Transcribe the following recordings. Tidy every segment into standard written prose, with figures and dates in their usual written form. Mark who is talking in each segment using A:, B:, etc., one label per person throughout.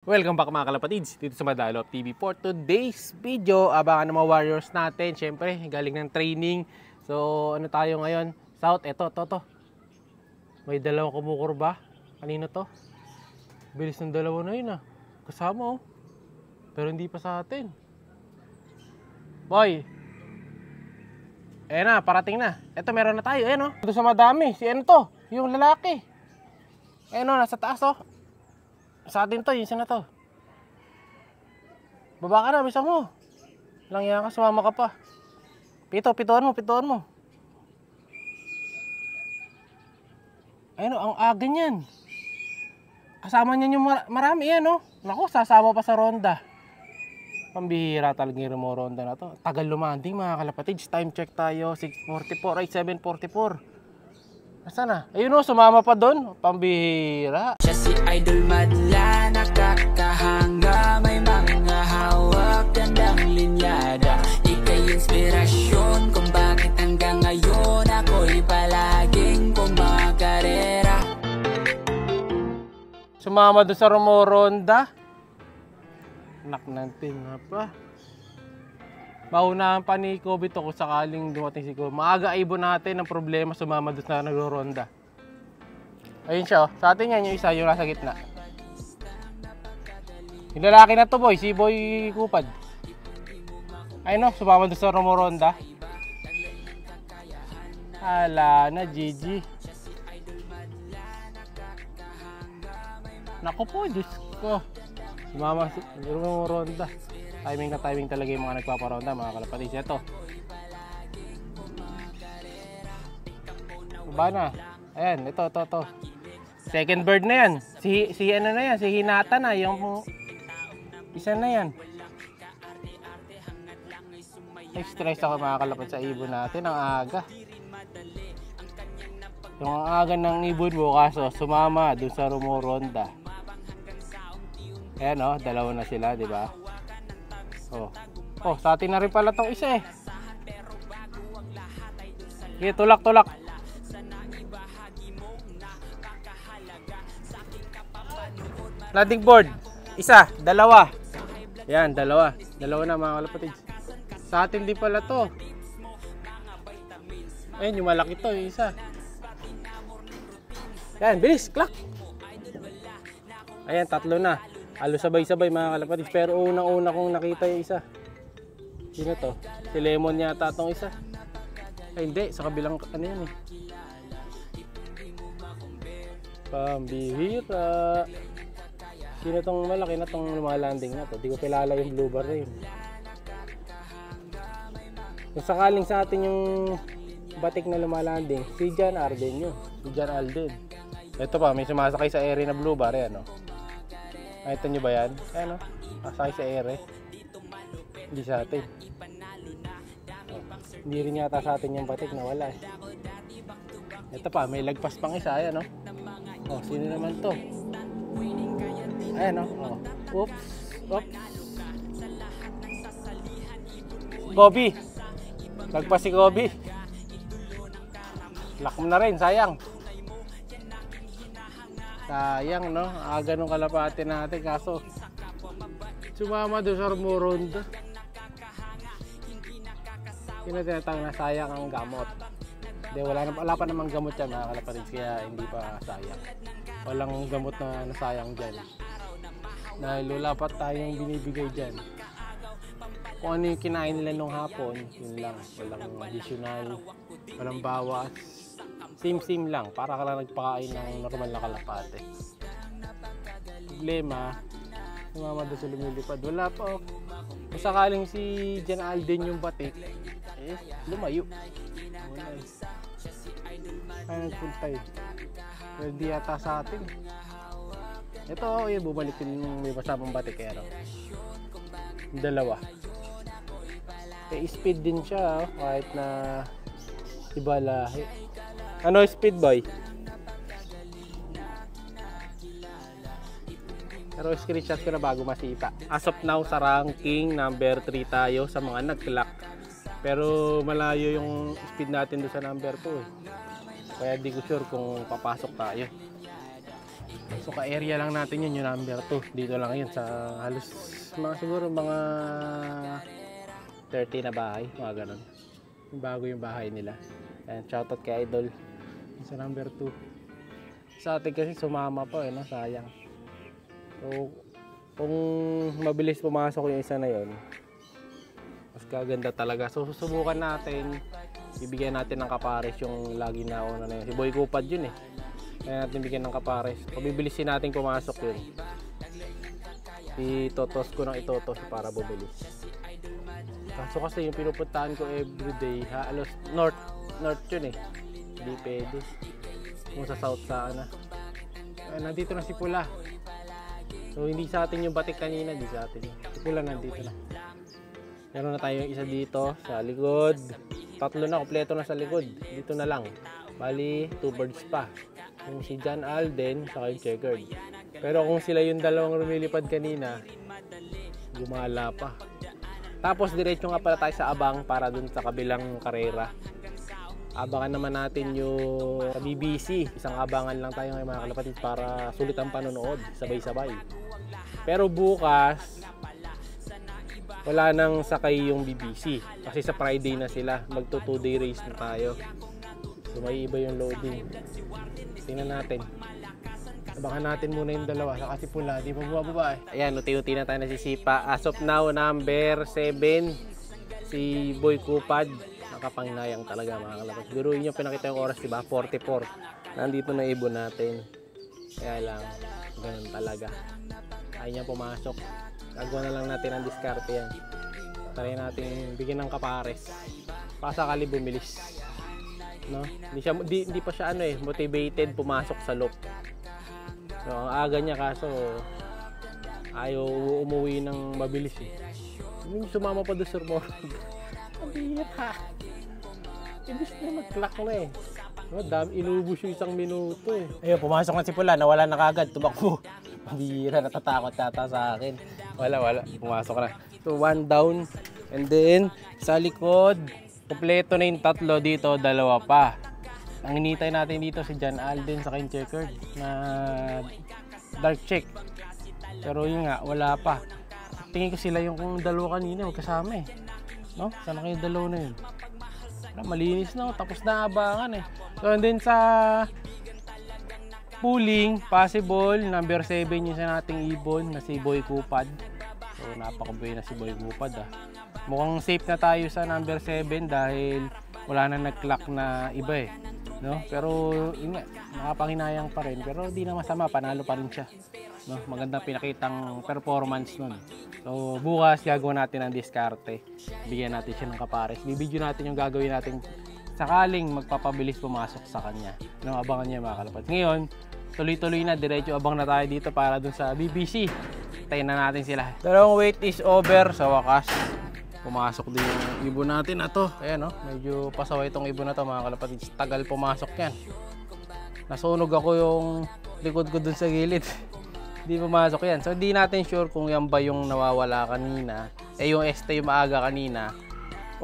A: Welcome back mga kalapatids, dito sa Madalop TV. For today's video, abangan ng mga warriors natin. Siyempre, galing ng training. So, ano tayo ngayon? South, to. May dalawang kumukurba. Kanino to? Bilis ng dalawa na yun ah. Kasama oh. Pero hindi pa sa atin. Boy! Ayan na, parating na. Eto, meron na tayo. Ayan oh. Ito sa madami. Si ano to? Yung lalaki. Ayan oh, nasa taas oh. Sa atin to, yung isa na to. Baba ka na, bisa mo. Langya ka, sumama ka pa. Pituan mo. Ayun o, ang aga niyan. Kasama niyan yung marami yan o. Naku, sasama pa sa ronda. Pambihira talaga yung ronda na to. Tagal lumanding mga kalapatids. Time check tayo, 6:44, ay 7:44. Nasaan na? Ayun o, sumama pa doon. Pambihira.
B: Siya si Idol Madla, nakakahanga, may mga hawak, gandang linyada. Ika'y inspirasyon kung bakit hanggang ngayon ako'y palaging kumakarera.
A: Sumama doon sa rumoronda. Anak natin nga pa. Maunahan pa ni Kobe to kung sakaling dumating si Kobe. Maaga ibon natin ang problema, sumama doon sa nagro-ronda. Ayun siya oh. Sa atin yan yung isa, yung nasa gitna. Yung lalaki na to boy, si Boy Kupad. Ayun oh, sumama doon sa rumoronda. Hala na, GG. Naku po, Diyos ko. Sumama sa rumoronda. Timing na timing talaga yung mga nagpaparonda, mga kalapatids. Ito. Baba na. Ayan, ito. Second bird na yan. Si ano na yan, si Hinata na. Yung isa na yan. Stress ako mga kalapatids sa ibon natin. Ang aga. Yung ang aga ng ibon mo, kaso sumama dun sa rumoronda. Ayan o, dalawa na sila, di ba? Oh, sa atin na rin pala tong isa eh. Okay, tulak. Landing board. Isa, dalawa. Yan, dalawa. Dalawa na mga kalapatids. Sa atin din pala to. Ayun, yung malaki to, yung isa. Yan, bilis, clack. Ayan, tatlo na. Halos sabay-sabay mga kalapatids. Pero unang-una kong nakita yung isa. Sino to? Si Lemon yata itong isa. Ay hindi, sa kabilang ano yun eh. Pambihira. Sino tong malaki na tong lumalanding na to? Di ko kilala yung blue bar na yun. Kung sakaling sa atin yung batik na lumalanding, si John Arden yun. Si John Alden. Ito pa, may sumasakay sa area na blue bar yan. Nakita nyo ba yan? Ayan o, pasakay sa ere. Hindi sa atin. Hindi rin yata sa atin yung batik na wala eh. Ito pa, may lagpas pang isa. Ayan o. Sino naman to? Ayan o. Oops. Kobe. Lagpas si Kobe. Lock mo na rin, sayang. Sayang no, aga nung kalapati natin kaso sumama doon sa rumoronda. Tinatawag na sayang ang gamot. Hindi, wala pa namang gamot yan mga kalapatids, kaya hindi pa sayang. Walang gamot na nasayang dyan. Dahil wala pa tayong binibigay dyan. Kung ano yung kinain nila nung hapon, yun lang. Walang additional, walang bawas. Same lang, para ka lang nagpakain ng normal na kalapate. Problema, sumama doon sa lumilipad. Wala pa oh. Kung sakaling si John Alden yung batik, eh, lumayo. Ay, nagpunta yun. Pero di yata sa atin. Ito oh, bumalik yung may masamang batik. Pero dalawa. Eh, speed din siya oh, kahit na iba lahi. Ano speed boy? Pero screenshot ko na bago masita. As of now sa ranking number 3 tayo sa mga nag-clock. Pero malayo yung speed natin doon sa number 2 eh. Kaya di ko sure kung papasok tayo. So ka-area lang natin yun, yung number 2. Dito lang yun sa halos siguro mga 30 na bahay, mga ganun. Bago yung bahay nila. Ayan, shoutout kay Idol sa number 2. Sa atin kasi sumama pa no? Sayang. So kung mabilis pumasok yung isa na yun, mas gaganda talaga. So susubukan natin, bibigyan natin ng kapares yung lagi na una na yun. Si Boy Kupad yun eh. Kaya natin bigyan ng kapares. Pabibilisin natin pumasok yun. Itotos ko ng itotos para bubilis. Kaso kasi yung pinupuntahan ko everyday, halos north yun eh. Hindi pwede. Kung sa south sana. Nandito na si Pula. So hindi sa atin yung batik kanina, hindi sa atin. Si Pula nandito na. Meron na tayo isa dito sa likod. 3 na, kompleto na sa likod. Dito na lang. Bali, 2 birds pa. Yung si John Alden saka yung Checkered. Pero kung sila yung dalawang lumilipad kanina, gumala pa. Tapos diretso nga pala tayo sa abang para dun sa kabilang karera. Abangan naman natin yung sa BBC. Isang abangan lang tayo ngayon mga kalapatid para sulit ang panonood, sabay-sabay. Pero bukas, wala nang sakay yung BBC. Kasi sa Friday na sila, magto 2-day race na tayo. So may iba yung loading. Tingnan natin. Abangan natin muna yung dalawa. Saka si Pula, di ba bumababa eh. Ayan, unti-unti na tayo nasisipa. As of now, number 7, si Boy Kupad. Nakapanginayang talaga mga kalapad. Siguro yun yung pinakita yung oras, diba? 44. Nandito na ibon natin. Kaya lang, ganun talaga. Ayaw niya pumasok. Gagawa na lang natin ang diskarte yan. Try natin bigyan ng kapares. Pasakali bumilis. No? Hindi pa siya motivated pumasok sa loop. So, ang aga niya kaso ayaw umuwi ng mabilis eh. Sumama pa doon sa morning. Mabihit ha. Ibig na mag-clock na eh. No, inubos yung 1 minuto eh. Ayun, pumasok na si Pula, nawala na kagad, tumakbo. Mabihira, natatakot yata sa akin. Wala, pumasok na. So 1 down. And then, sa likod, kompleto na yung 3 dito, 2 pa. Ang hinitay natin dito si John Alden sa yung Checkered na dark check. Pero yun nga, wala pa. Tingin ko sila yung 2 kanina, magkasama eh. No? Sana kayo 2 na yun. Malinis na, tapos na abangan eh. So and then sa pooling, possible, number 7 yung sa nating ibon na si Boy Kupad. So napakabuhay na si Boy Kupad ah. Mukhang safe na tayo sa number 7 dahil wala na nag-clock na iba eh. No? Pero yun nga, nakapanginayang pa rin. Pero di na masama, panalo pa rin siya. No? Magandang pinakitang performance nun. So bukas gagawin natin ang diskarte. Bigyan natin siya ng kapares. Bibidyo natin yung gagawin natin sakaling magpapabilis pumasok sa kanya. No, abangan niya mga kalapad. Ngayon, tuloy-tuloy na, diretso abang na tayo dito para dun sa BBC. Tayin na natin sila. Dalawang wait is over sa wakas. Pumasok din yung ibon natin na to. Ayan no, medyo pasaway itong ibon na to mga kalapad. Tagal pumasok yan. Nasunog ako yung likod ko dun sa gilid. Hindi pumasok yan. So hindi natin sure kung yan ba yung nawawala kanina. Yung este yung maaga kanina.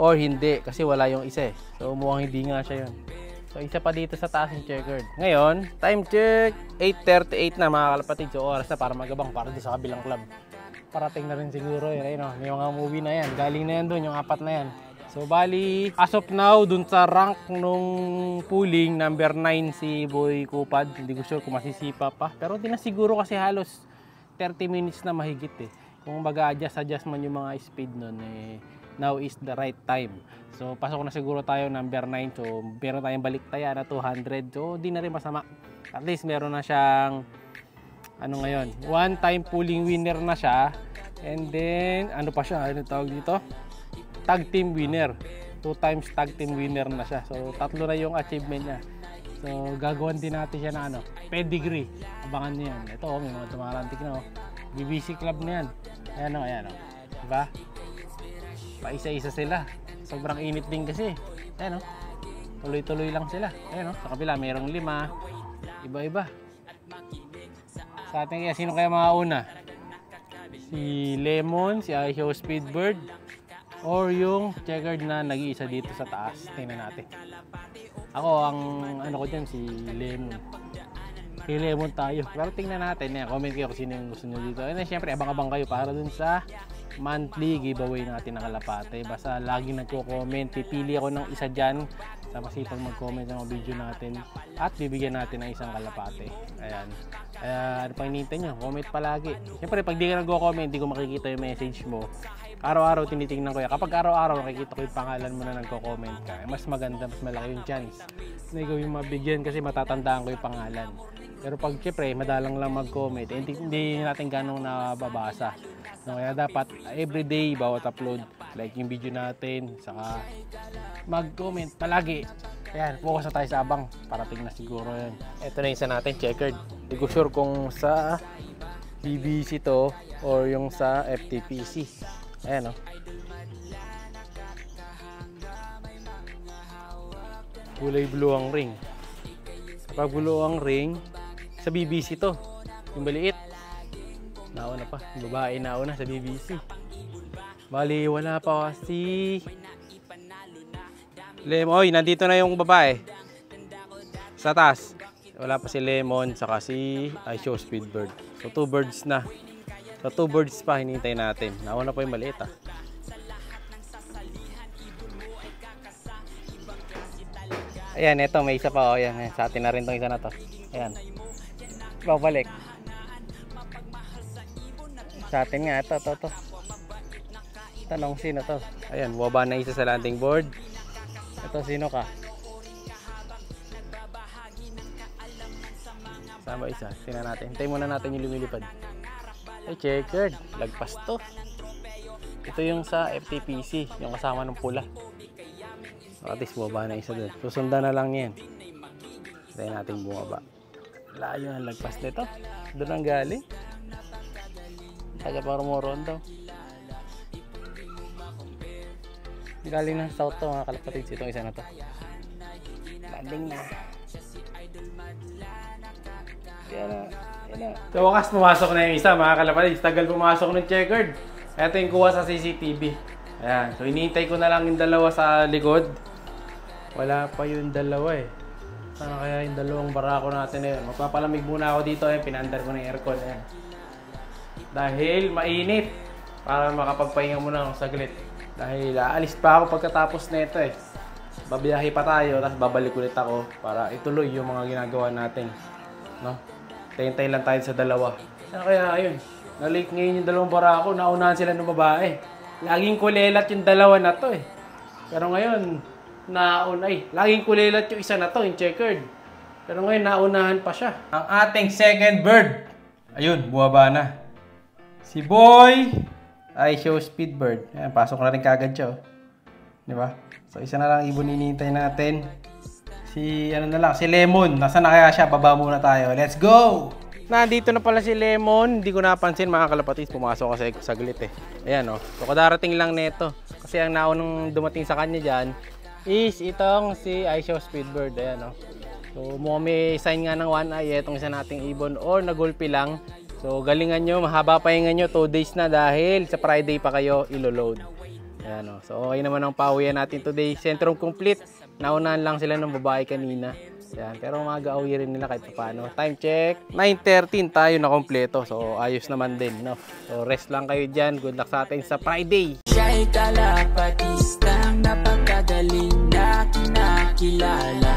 A: Or hindi. Kasi wala yung isa eh. So mukhang hindi nga siya yun. So isa pa dito sa taas yung Checkered. Ngayon, time check. 8:38 na mga kalapatid. So oras na para magabang para doon sa kabilang club. Parating na rin siguro yun. Ayun, may mga movie na yan. Galing na yan doon, yung 4 na yan. So bali, as of now, dun sa rank nung pooling, number 9 si Boy Kupad. Hindi ko sure kung masisipa pa. Pero di na siguro kasi halos 30 minutes na mahigit eh. Kung mag-adjust man yung mga speed nun eh, now is the right time. So pasok na siguro tayo number 9. So meron tayong baliktaya na 200. So di na rin masama. At least meron na siyang ngayon, 1-time pooling winner na siya. And then, ano pa siya? Ano tawag dito? Tag team winner. 2 times tag team winner na siya. So 3 na yung achievement niya. So gagawin din natin siya na pedigree. Abangan niyo yan. Ito may mga tumarantik na BBC Club na yan. Ayan o. Diba? Paisa-isa sila. Sobrang init din kasi. Ayan o. Tuloy-tuloy lang sila. Ayan o. Sa kabila mayroong 5. Iba-iba. Sa atin kaya, sino kaya mauna? Si Lemon, si Aisho Speedbird, or yung Checkered na nag-iisa dito sa taas. Tingnan natin. Ako, ang ko dyan, si Lemon. Kay Lemon tayo. Pero tingnan natin. Yan, comment kayo kung sino yung gusto nyo dito. And then, syempre, abang-abang kayo para dun sa monthly giveaway natin ng kalapate. Basta lagi nagko-comment. Pipili ako ng isa dyan sa masipag mag-comment ng mga video natin. At bibigyan natin ng isang kalapate. Ayan. Kaya ano pang hinihintay nyo? Comment palagi. Syempre, pag di ka nagko-comment, di ko makikita yung message mo. Araw-araw tinitingnan ko yan. Kapag araw-araw nakikita ko yung pangalan mo na nagko-comment ka, mas maganda, mas malaki yung chance na ikaw yung mabigyan kasi matatandaan ko yung pangalan. Pero pag syempre, madalang lang mag-comment, hindi natin ganong nababasa. No, kaya dapat everyday, bawat upload, like yung video natin, saka mag-comment palagi. Ayan, focus na tayo sa abang. Parating na siguro yan. Ito na yung isa natin, checkered. Hindi ko sure kung sa BBC to or yung sa FTPC. Ayan, oh. Kulay blue ang ring. Kapag blue ang ring, sa BBC to. Yung maliit. Nauna pa. Yung babae nauna sa BBC. Bali, wala pa si Lemon. Oy, nandito na yung babae. Sa taas. Wala pa si Lemon, saka si iShow Speedbird. So, 2 birds na. So, 2 birds pa hinihintay natin. Nauna pa yung maliit, ah. Ayan, eto, may isa pa, oh. Ayan, sa atin na rin tong isa na to. Ayan. Babalik. Sa atin nga, ito. Tanong, sino to? Ayan, bumaba na isa sa landing board. Ito, sino ka? Sama isa, tingnan natin. Hintayin muna natin yung lumilipad. Ay, checkered. Lagpas to. Ito yung sa FTPC, yung kasama ng pula. At least bumaba na isa doon. Susundan na lang yan. Hintayin natin bumaba. Layo ang lagpas nito. Doon ang galing. Taga Paramoron daw. Galing ng south to, mga kalapatids. Itong isa na to. Landing na. Yan na. Sa wakas, pumasok na yung isa, mga kalapatids. Tagal pumasok ng checkered. Ito yung kuha sa CCTV. Ayan. So, hinihintay ko na lang yung dalawa sa likod. Wala pa yung dalawa eh. Sana kaya yung dalawang barako natin na yun. Magpapalamig muna ako dito. Ayan, pinandar ko ng aircon. Ayan. Dahil mainit. Para makapagpahinga muna akong saglit. Dahil aalis pa ako pagkatapos na ito eh. Babiyahe pa tayo, tapos babalik ulit ako para ituloy yung mga ginagawa natin. No? Tayo-tayo lang tayo sa dalawa. Kaya ayun, na-late ngayon yung dalawang barako, naunahan sila ng babae. Laging kulelat yung dalawa na to eh. Pero ngayon, laging kulelat yung isa na to, yung checkered. Pero ngayon, naunahan pa siya. Ang ating second bird. Ayun, buwaba na. Si Boy iShow Speedbird. Ayan, pasok na rin kagad siya. Oh. Di ba? So, isa na lang ibon hinihintay natin. Si Lemon. Nasaan na kaya siya? Baba muna tayo. Let's go! Nandito na pala si Lemon. Hindi ko napansin, mga kalapatids. Pumasok kasi saglit eh. Ayan, oh. So, kadarating lang neto. Kasi ang naunang dumating sa kanya dyan is itong si iShow Speedbird. Ayan, oh. So, may sign nga ng one eye. Itong isa nating ibon or nagulpi lang. So, galingan nyo. Mahaba pahinga nyo. 2 days na dahil sa Friday pa kayo ilo-load. Ayan, oh. So, okay naman ang pauwian natin today. Centrum complete. Naunahan lang sila ng babae kanina. Ayan. Pero mag-auwi rin nila kahit paano. Time check. 9:13 tayo na kompleto. So, ayos naman din, no? So, rest lang kayo dyan. Good luck sa atin sa Friday.
B: Siya'y kalapatistang napakagaling na kinakilala.